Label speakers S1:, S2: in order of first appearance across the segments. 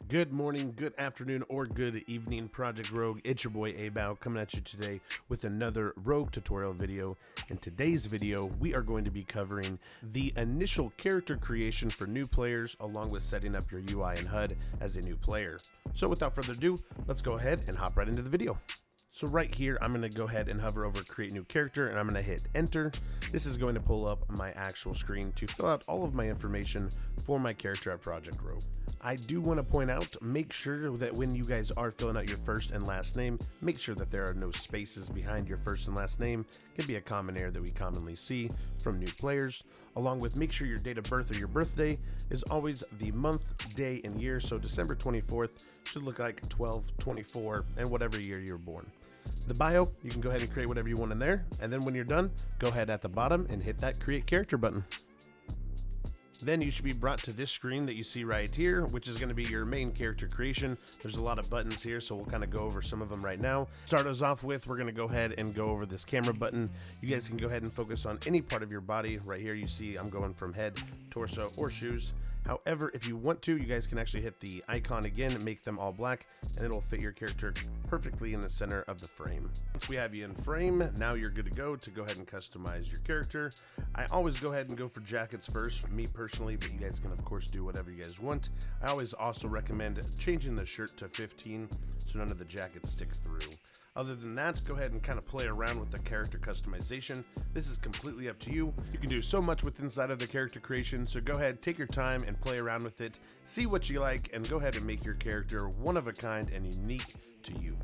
S1: Good morning, good afternoon, or good evening, Project Rogue. It's your boy Abao coming at you today with another Rogue tutorial video. In today's video, we are going to be covering the initial character creation for new players, along with setting up your UI and HUD as a new player. So without further ado, let's go ahead and hop right into the video. So right here, I'm going to go ahead and hover over create new character, and I'm going to hit enter. This is going to pull up my actual screen to fill out all of my information for my character at Project Rogue. I do want to point out, make sure that when you guys are filling out your first and last name, make sure that there are no spaces behind your first and last name. It can be a common error that we commonly see from new players. Along with make sure your date of birth or your birthday is always the month, day, and year. So December 24th should look like 12/24 and whatever year you're born. The bio, you can go ahead and create whatever you want in there. And then when you're done, go ahead at the bottom and hit that create character button. Then you should be brought to this screen that you see right here, which is going to be your main character creation. There's a lot of buttons here, so we'll kind of go over some of them right now. Start us off with, we're going to go ahead and go over this camera button. You guys can go ahead and focus on any part of your body. Right here you see I'm going from head, torso, or shoes. However, if you want to, you guys can actually hit the icon again and make them all black, and it'll fit your character perfectly in the center of the frame. Once we have you in frame, now you're good to go ahead and customize your character. I always go ahead and go for jackets first, me personally, but you guys can of course do whatever you guys want. I always also recommend changing the shirt to 15 so none of the jackets stick through. Other than that, go ahead and kind of play around with the character customization. This is completely up to you. You can do so much with inside of the character creation, so go ahead, take your time and play around with it. See what you like, and go ahead and make your character one of a kind and unique to you.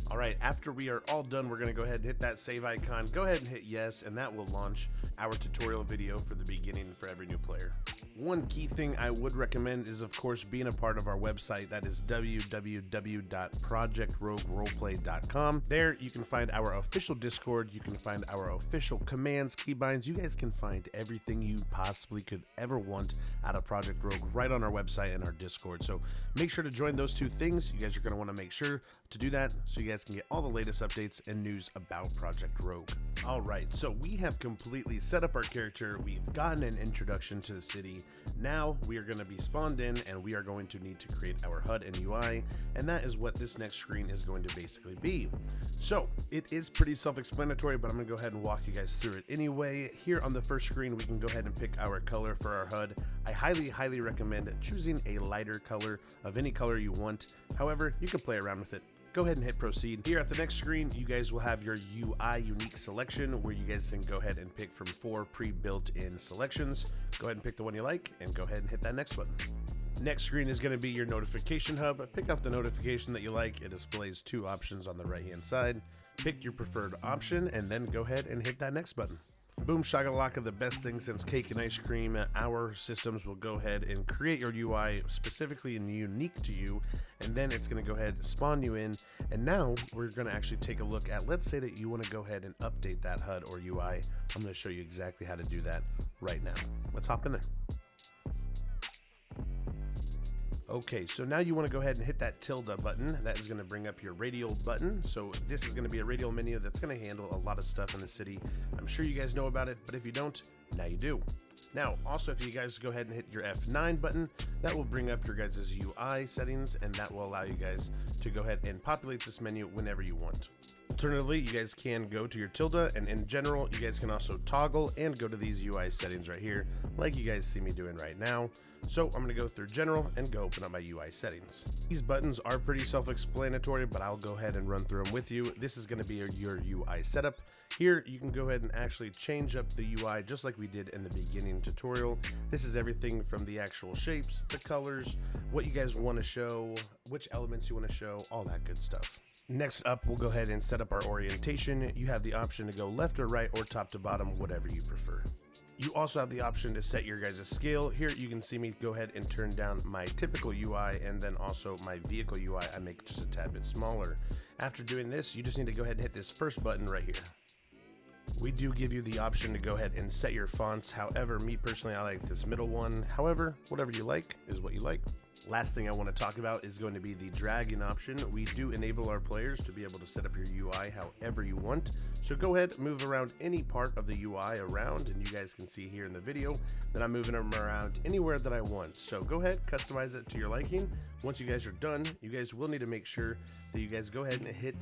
S1: All right, after we are all done, we're gonna go ahead and hit that save icon. Go ahead and hit yes, and that will launch our tutorial video for the beginning for every new player. One key thing I would recommend is, of course, being a part of our website. That is www.projectrogueroleplay.com. There you can find our official Discord. You can find our official commands, keybinds. You guys can find everything you possibly could ever want out of Project Rogue right on our website and our Discord. So make sure to join those two things. You guys are going to want to make sure to do that so you guys can get all the latest updates and news about Project Rogue. All right, so we have completely set up our character. We've gotten an introduction to the city. Now we are going to be spawned in, and we are going to need to create our HUD and UI, and that is what this next screen is going to basically be. So it is pretty self-explanatory, but I'm going to go ahead and walk you guys through it anyway. Here on the first screen, we can go ahead and pick our color for our HUD. I highly recommend choosing a lighter color of any color you want. However, you can play around with it. Go ahead and hit proceed. Here at the next screen, you guys will have your UI unique selection, where you guys can go ahead and pick from 4 pre-built in selections. Go ahead and pick the one you like, and go ahead and hit that next button. Next screen is going to be your notification hub. Pick out the notification that you like. It displays 2 options on the right hand side. Pick your preferred option, and then go ahead and hit that next button. Boom shakalaka, the best thing since cake and ice cream. Our systems will go ahead and create your UI specifically and unique to you, and then it's going to go ahead and spawn you in. And now we're going to actually take a look at, let's say that you want to go ahead and update that HUD or UI. I'm going to show you exactly how to do that right now. Let's hop in there. Okay, so now you want to go ahead and hit that tilde button. That is going to bring up your radial button. So this is going to be a radial menu that's going to handle a lot of stuff in the city. I'm sure you guys know about it, but if you don't, now you do. Now, also, if you guys go ahead and hit your F9 button, that will bring up your guys' UI settings, and that will allow you guys to go ahead and populate this menu whenever you want. Alternatively, you guys can go to your tilde, and in general, you guys can also toggle and go to these UI settings right here, like you guys see me doing right now. So I'm going to go through general and go open up my UI settings. These buttons are pretty self-explanatory, but I'll go ahead and run through them with you. This is going to be your UI setup. Here, you can go ahead and actually change up the UI just like we did in the beginning tutorial. This is everything from the actual shapes, the colors, what you guys want to show, which elements you want to show, all that good stuff. Next up, we'll go ahead and set up our orientation. You have the option to go left or right or top to bottom, whatever you prefer. You also have the option to set your guys' scale. Here you can see me go ahead and turn down my typical UI, and then also my vehicle UI I make just a tad bit smaller. After doing this, you just need to go ahead and hit this first button right here. We do give you the option to go ahead and set your fonts. However, me personally, I like this middle one. However, whatever you like is what you like. Last thing I want to talk about is going to be the dragging option. We do enable our players to be able to set up your UI however you want. So go ahead, move around any part of the UI around, and you guys can see here in the video that I'm moving them around anywhere that I want. So go ahead, customize it to your liking. Once you guys are done, you guys will need to make sure that you guys go ahead and hit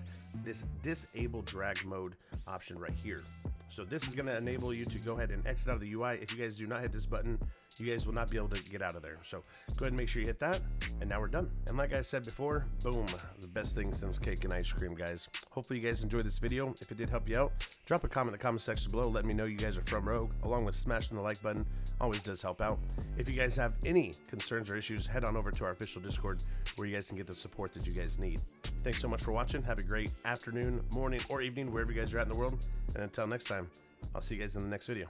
S1: this disable drag mode option right here. So this is going to enable you to go ahead and exit out of the UI. If you guys do not hit this button, you guys will not be able to get out of there. So go ahead and make sure you hit that, and now we're done. And like I said before, boom, the best thing since cake and ice cream, guys. Hopefully you guys enjoyed this video. If it did help you out, drop a comment in the comment section below. Let me know you guys are from Rogue, along with smashing the like button. Always does help out. If you guys have any concerns or issues, head on over to our official Discord where you guys can get the support that you guys need. Thanks so much for watching. Have a great afternoon, morning, or evening, wherever you guys are at in the world. And until next time, I'll see you guys in the next video.